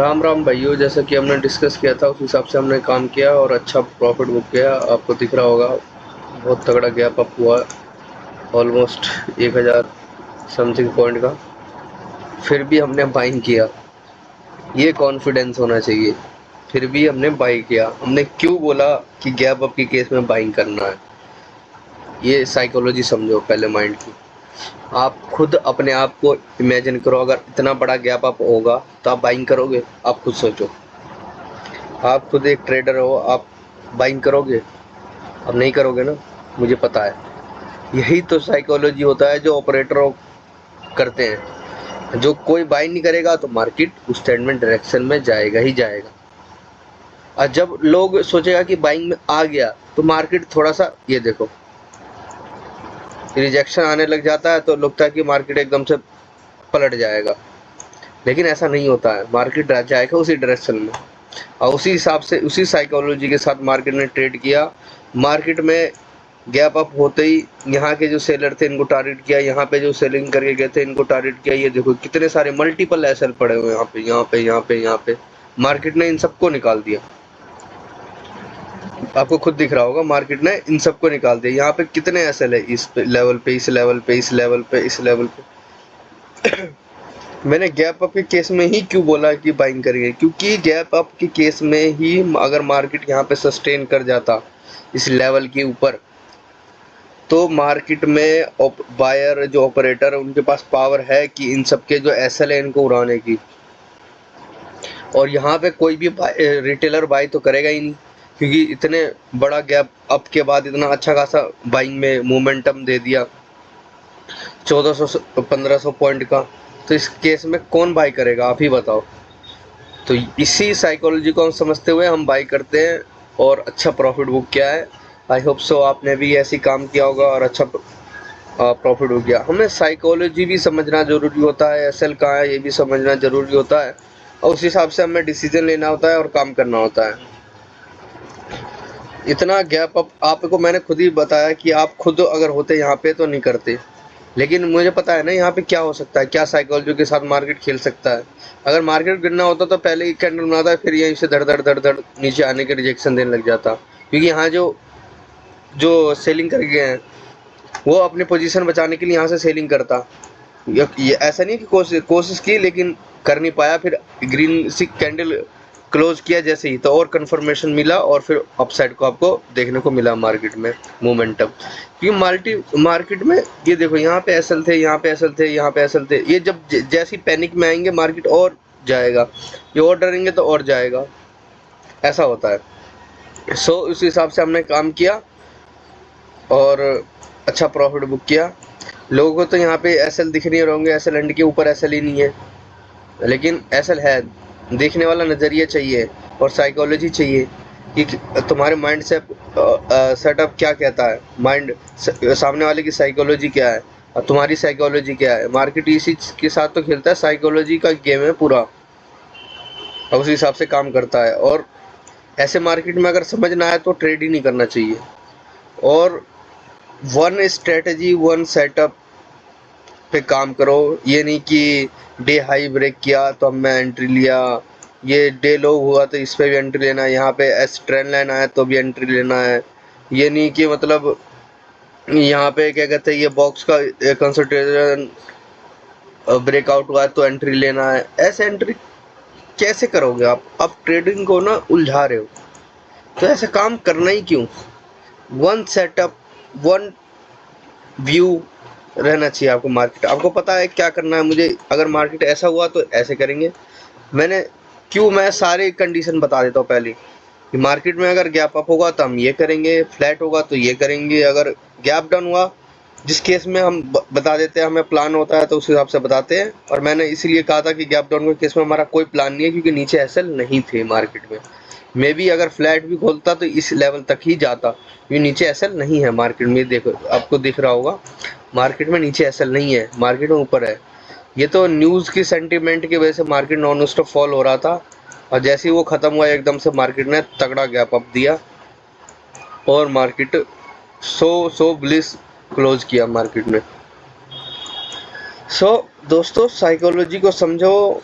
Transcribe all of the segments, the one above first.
राम राम भाइयों, जैसा कि हमने डिस्कस किया था उस हिसाब से हमने काम किया और अच्छा प्रॉफिट बुक किया। आपको दिख रहा होगा बहुत तगड़ा गैप अप हुआ, ऑलमोस्ट 1000 समथिंग पॉइंट का। फिर भी हमने बाइंग किया, ये कॉन्फिडेंस होना चाहिए। फिर भी हमने बाई किया। हमने क्यों बोला कि गैप अप के केस में बाइंग करना है, ये साइकोलॉजी समझो पहले माइंड की। आप खुद अपने आप को इमेजिन करो, अगर इतना बड़ा गैप अप होगा तो आप बाइंग करोगे? आप खुद सोचो। आप खुद एक ट्रेडर हो, आप बाइंग करोगे? अब नहीं करोगे ना, मुझे पता है। यही तो साइकोलॉजी होता है जो ऑपरेटर करते हैं। जो कोई बाइंग नहीं करेगा तो मार्केट उस ट्रेंड में डायरेक्शन में जाएगा ही जाएगा। और जब लोग सोचेगा कि बाइंग में आ गया तो मार्केट थोड़ा सा, ये देखो, रिजेक्शन आने लग जाता है तो लगता है कि मार्केट एकदम से पलट जाएगा। लेकिन ऐसा नहीं होता है, मार्केट जाएगा उसी डायरेक्शन में। और उसी हिसाब से, उसी साइकोलॉजी के साथ मार्केट ने ट्रेड किया। मार्केट में गैप अप होते ही यहाँ के जो सेलर थे इनको टारगेट किया, यहाँ पे जो सेलिंग करके गए थे इनको टारगेट किया। ये देखो कितने सारे मल्टीपल एसएल पड़े हुए यहाँ पे, यहाँ पे, यहाँ पे, यहाँ पे। मार्केट ने इन सबको निकाल दिया। आपको खुद दिख रहा होगा, मार्केट ने इन सबको निकाल दिया। यहाँ पे कितने एसएल है, इस लेवल पे, इस लेवल पे, इस लेवल पे, इस लेवल पे। मैंने गैप अप के केस में ही क्यों बोला कि बाइंग करिए, क्योंकि गैप अप के केस में ही अगर मार्केट यहाँ पे सस्टेन कर जाता इस लेवल के ऊपर, तो मार्केट में बायर जो ऑपरेटर है उनके पास पावर है कि इन सबके जो एसएल है इनको उड़ाने की। और यहाँ पे कोई भी रिटेलर बाई तो करेगा ही नहीं, क्योंकि इतने बड़ा गैप अप के बाद इतना अच्छा खासा बाइंग में मोमेंटम दे दिया 1400-1500 पॉइंट का। तो इस केस में कौन बाई करेगा, आप ही बताओ। तो इसी साइकोलॉजी को हम समझते हुए हम बाई करते हैं और अच्छा प्रॉफिट बुक किया है। आई होप सो आपने भी ऐसी काम किया होगा और अच्छा प्रॉफिट हो गया। हमें साइकोलॉजी भी समझना ज़रूरी होता है, एसएल कहाँ है ये भी समझना ज़रूरी होता है, और उस हिसाब से हमें डिसीजन लेना होता है और काम करना होता है। इतना गैप अप आपको मैंने खुद ही बताया कि आप खुद अगर होते यहाँ पे तो नहीं करते। लेकिन मुझे पता है ना यहाँ पे क्या हो सकता है, क्या साइकोलॉजी के साथ मार्केट खेल सकता है। अगर मार्केट गिरना होता तो पहले ही कैंडल बनाता है, फिर यहीं से धड़ धड़ धड़ धड़ नीचे आने के रिजेक्शन देने लग जाता। क्योंकि यहाँ जो जो सेलिंग कर गए हैं वो अपने पोजीशन बचाने के लिए यहाँ से सेलिंग करता। ये ऐसा नहीं कि कोशिश की लेकिन कर नहीं पाया, फिर ग्रीन सी कैंडल क्लोज किया जैसे ही तो और कंफर्मेशन मिला और फिर अपसाइड को आपको देखने को मिला मार्केट में मोमेंटम। क्योंकि मार्केट में ये देखो, यहाँ पे एसएल थे, यहाँ पे एसएल थे, यहाँ पे एसएल थे। ये जब जैसी पैनिक में आएंगे मार्केट और जाएगा, ये और डरेंगे तो और जाएगा, ऐसा होता है। सो उस हिसाब से हमने काम किया और अच्छा प्रॉफिट बुक किया। लोगों को तो यहाँ पे एसएल दिख नहीं होंगे, एसएल एंड के ऊपर एसएल ही नहीं है, लेकिन एसएल है। देखने वाला नज़रिया चाहिए और साइकोलॉजी चाहिए कि तुम्हारे माइंड से सेटअप क्या कहता है, माइंड सामने वाले की साइकोलॉजी क्या है और तुम्हारी साइकोलॉजी क्या है। मार्केट इसी के साथ तो खेलता है, साइकोलॉजी का गेम है पूरा, और उसी हिसाब से काम करता है। और ऐसे मार्केट में अगर समझ ना आए तो ट्रेड ही नहीं करना चाहिए। और वन स्ट्रेटजी, वन सेटअप पे काम करो। ये नहीं कि डे हाई ब्रेक किया तो मैं एंट्री लिया, ये डे लो हुआ तो इस पे भी एंट्री लेना है, यहाँ पे एस ट्रेंड लाइन आया तो भी एंट्री लेना है। ये नहीं कि मतलब यहाँ पे क्या कहते हैं, ये बॉक्स का कंसंट्रेशन ब्रेकआउट हुआ तो एंट्री लेना है। ऐसे एंट्री कैसे करोगे आप ट्रेडिंग को ना उलझा रहे हो। तो ऐसे काम करना ही क्यों। वन सेटअप, वन व्यू रहना चाहिए आपको। मार्केट आपको पता है क्या करना है। मुझे अगर मार्केट ऐसा हुआ तो ऐसे करेंगे। मैं सारे कंडीशन बता देता हूँ पहले कि मार्केट में अगर गैप अप होगा तो हम ये करेंगे, फ्लैट होगा तो ये करेंगे, अगर गैप डाउन हुआ जिस केस में हम बता देते हैं, हमें प्लान होता है तो उस हिसाब से बताते हैं। और मैंने इसीलिए कहा था कि गैप डाउन के केस में हमारा कोई प्लान नहीं है, क्योंकि नीचे एसएल नहीं थे मार्केट में। मे बी अगर फ्लैट भी खोलता तो इस लेवल तक ही जाता, क्योंकि नीचे एसएल नहीं है मार्केट में। देखो आपको दिख रहा होगा, मार्केट में नीचे एसएल नहीं है, मार्केट में ऊपर है। ये तो न्यूज़ की सेंटीमेंट की वजह से मार्केट नॉन स्टॉप फॉल हो रहा था, और जैसे ही वो ख़त्म हुआ एकदम से मार्केट ने तगड़ा गैप अप दिया और मार्केट सो ब्लिस क्लोज किया मार्केट ने। दोस्तों साइकोलॉजी को समझो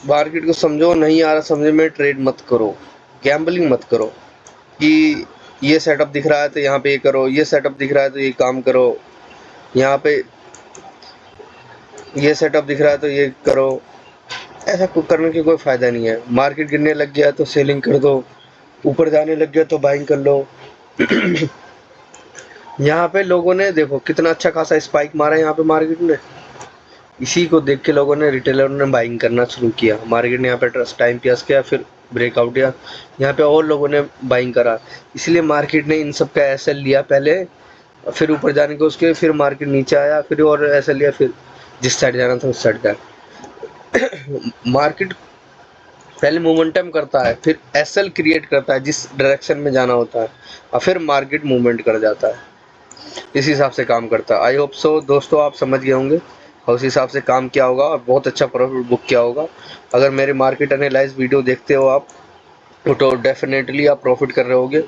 मार्केट को समझो, नहीं आ रहा समझ में ट्रेड मत करो, गैम्बलिंग मत करो कि ये सेटअप दिख रहा है तो यहाँ पे ये करो, ये सेटअप दिख रहा है तो ये काम करो, यहाँ पे ये सेटअप दिख रहा है तो ये करो। ऐसा करने की कोई फायदा नहीं है। मार्केट गिरने लग गया तो सेलिंग कर दो, ऊपर जाने लग गया तो बाइंग कर लो। यहाँ पे लोगों ने देखो कितना अच्छा खासा स्पाइक मारा है यहाँ पे मार्केट ने, इसी को देख के लोगों ने, रिटेलर ने बाइंग करना शुरू किया। मार्केट ने यहाँ पे ट्रस्ट टाइम पास किया, फिर ब्रेकआउट किया, यहाँ पे और लोगों ने बाइंग करा, इसलिए मार्केट ने इन सब का एसएल लिया पहले, फिर ऊपर जाने के उसके फिर मार्केट नीचे आया, फिर और एसएल लिया, फिर जिस साइड जाना था उस साइड गया। मार्केट पहले मोमेंटम करता है, फिर एसएल क्रिएट करता है जिस डायरेक्शन में जाना होता है, और फिर मार्केट मूवमेंट कर जाता है। इस हिसाब से काम करता है। आई होप सो दोस्तों आप समझ गए होंगे और उस हिसाब से काम किया होगा और बहुत अच्छा प्रॉफिट बुक किया होगा। अगर मेरे मार्केट एनालाइज वीडियो देखते हो आप तो डेफिनेटली आप प्रॉफिट कर रहे होगे,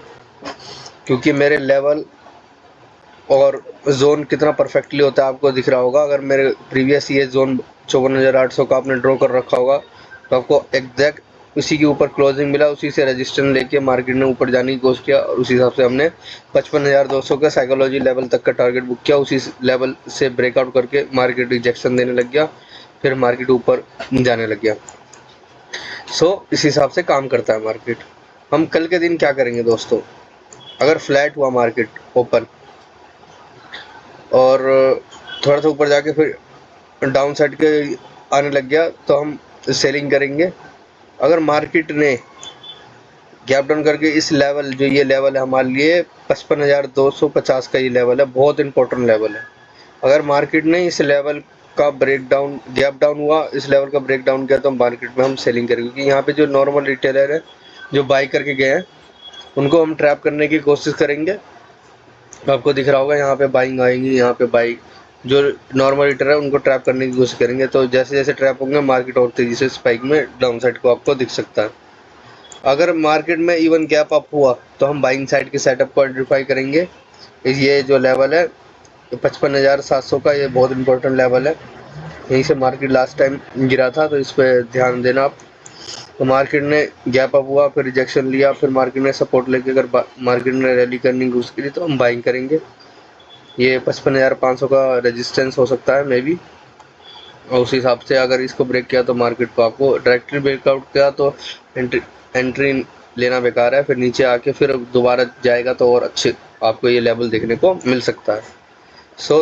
क्योंकि मेरे लेवल और जोन कितना परफेक्टली होता है आपको दिख रहा होगा। अगर मेरे प्रीवियस ये जोन 54,800 का आपने ड्रॉ कर रखा होगा तो आपको एग्जैक्ट उसी के ऊपर क्लोजिंग मिला, उसी से रेजिस्टेंस लेके मार्केट ने ऊपर जाने की कोशिश किया और उसी हिसाब से हमने 55,200 का साइकोलॉजी लेवल तक का टारगेट बुक किया। उसी लेवल से ब्रेकआउट करके मार्केट रिजेक्शन देने लग गया, फिर मार्केट ऊपर जाने लग गया। इस हिसाब से काम करता है मार्केट। हम कल के दिन क्या करेंगे दोस्तों, अगर फ्लैट हुआ मार्केट ओपन और थोड़ा सा ऊपर जाके फिर डाउन साइड के आने लग गया तो हम सेलिंग करेंगे। अगर मार्केट ने गैप डाउन करके इस लेवल, जो ये लेवल है हमारे लिए 55,250 का, ये लेवल है, बहुत इंपॉर्टेंट लेवल है। अगर मार्केट ने इस लेवल का ब्रेक डाउन, गैप डाउन हुआ, इस लेवल का ब्रेक डाउन किया तो मार्केट में हम सेलिंग करेंगे, क्योंकि यहाँ पे जो नॉर्मल रिटेलर है जो बाई करके गए हैं उनको हम ट्रैप करने की कोशिश करेंगे। आपको दिख रहा होगा यहाँ पे बाइंग आएंगी, यहाँ पे बाई, जो नॉर्मल रिटेलर है उनको ट्रैप करने की कोशिश करेंगे। तो जैसे जैसे ट्रैप होंगे मार्केट और तेजी से स्पाइक में डाउन साइड को आपको दिख सकता है। अगर मार्केट में इवन गैप अप हुआ तो हम बाइंग साइड के सेटअप को आइडेंटिफाई करेंगे। ये जो लेवल है 55,700 का, ये बहुत इंपॉर्टेंट लेवल है। यहीं से मार्केट लास्ट टाइम गिरा था, तो इस पर ध्यान देना आप। तो मार्केट ने गैप अप हुआ, फिर रिजेक्शन लिया, फिर मार्केट ने सपोर्ट लेके अगर मार्केट ने रैली करनी कोशिश करी तो हम बाइंग करेंगे। ये 55,500 का रेजिस्टेंस हो सकता है मे बी, और उस हिसाब से अगर इसको ब्रेक किया तो मार्केट को आपको डायरेक्टली ब्रेकआउट किया तो एंट्री लेना बेकार है, फिर नीचे आके फिर दोबारा जाएगा तो और अच्छे आपको ये लेवल देखने को मिल सकता है।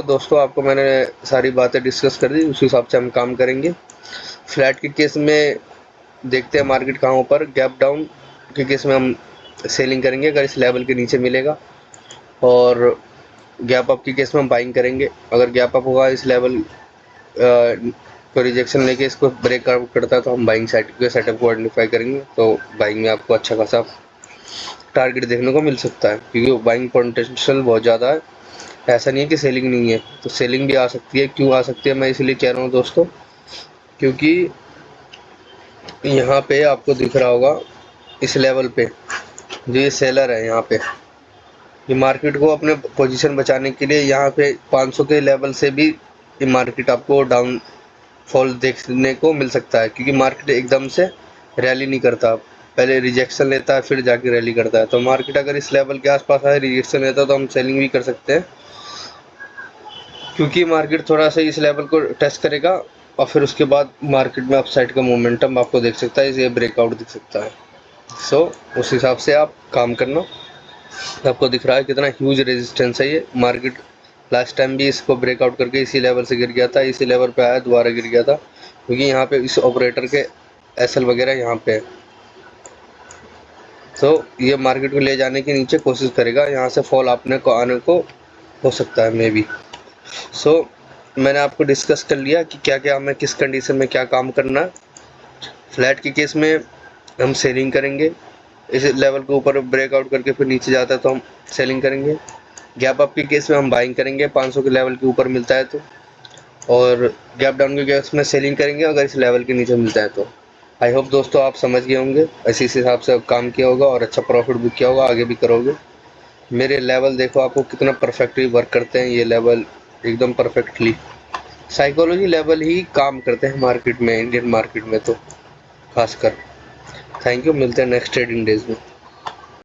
दोस्तों आपको मैंने सारी बातें डिस्कस कर दी, उस हिसाब से हम काम करेंगे। फ्लैट के केस में देखते हैं मार्केट कहाँ ऊपर, गैप डाउन के केस में हम सेलिंग करेंगे अगर इस लेवल के नीचे मिलेगा, और गैप अप के केस में हम बाइंग करेंगे। अगर गैप अप होगा इस लेवल को रिजेक्शन लेके इसको ब्रेक आउट करता है तो हम बाइंग साइड के सेटअप को आइडेंटिफाई करेंगे, तो बाइंग में आपको अच्छा खासा टारगेट देखने को मिल सकता है, क्योंकि बाइंग पोटेंशियल बहुत ज़्यादा है। ऐसा नहीं है कि सेलिंग नहीं है, तो सेलिंग भी आ सकती है। क्यों आ सकती है मैं इसलिए कह रहा हूँ दोस्तों, क्योंकि यहाँ पे आपको दिख रहा होगा इस लेवल पे जो ये सेलर है, यहाँ पे ये मार्केट को अपने पोजीशन बचाने के लिए यहाँ पे 500 के लेवल से भी ये मार्केट आपको डाउन फॉल देखने को मिल सकता है, क्योंकि मार्केट एकदम से रैली नहीं करता, पहले रिजेक्शन लेता है फिर जाके रैली करता है। तो मार्केट अगर इस लेवल के आसपास आए, रिजेक्शन लेता है, तो हम सेलिंग भी कर सकते हैं, क्योंकि मार्केट थोड़ा सा इस लेवल को टेस्ट करेगा और फिर उसके बाद मार्केट में अपसाइड का मोमेंटम आपको देख सकता है, ये ब्रेकआउट दिख सकता है। उस हिसाब से आप काम करना। आपको दिख रहा है कितना ह्यूज रेजिस्टेंस है ये। मार्केट लास्ट टाइम भी इसको ब्रेकआउट करके इसी लेवल से गिर गया था, इसी लेवल पे आया, दोबारा गिर गया था, क्योंकि यहाँ पे इस ऑपरेटर के एसएल वगैरह यहाँ पे है। ये मार्केट को ले जाने की नीचे कोशिश करेगा, यहाँ से फॉल आपने को आने को हो सकता है मे बी। मैंने आपको डिस्कस कर लिया कि क्या क्या हमें किस कंडीशन में क्या काम करना है। फ्लैट के केस में हम सेलिंग करेंगे, इस लेवल के ऊपर ब्रेकआउट करके फिर नीचे जाता है तो हम सेलिंग करेंगे। गैप अप के केस में हम बाइंग करेंगे 500 के लेवल के ऊपर मिलता है तो, और गैप डाउन के केस में सेलिंग करेंगे अगर इस लेवल के नीचे मिलता है तो। आई होप दोस्तों आप समझ गए होंगे, इसी हिसाब से काम किया होगा और अच्छा प्रॉफिट बुक किया होगा, आगे भी करोगे। मेरे लेवल देखो आपको कितना परफेक्टली वर्क करते हैं, ये लेवल एकदम परफेक्टली साइकोलॉजी लेवल ही काम करते हैं मार्केट में, इंडियन मार्केट में। तो खासकर। थैंक यू, मिलते हैं नेक्स्ट ट्रेडिंग डेज में।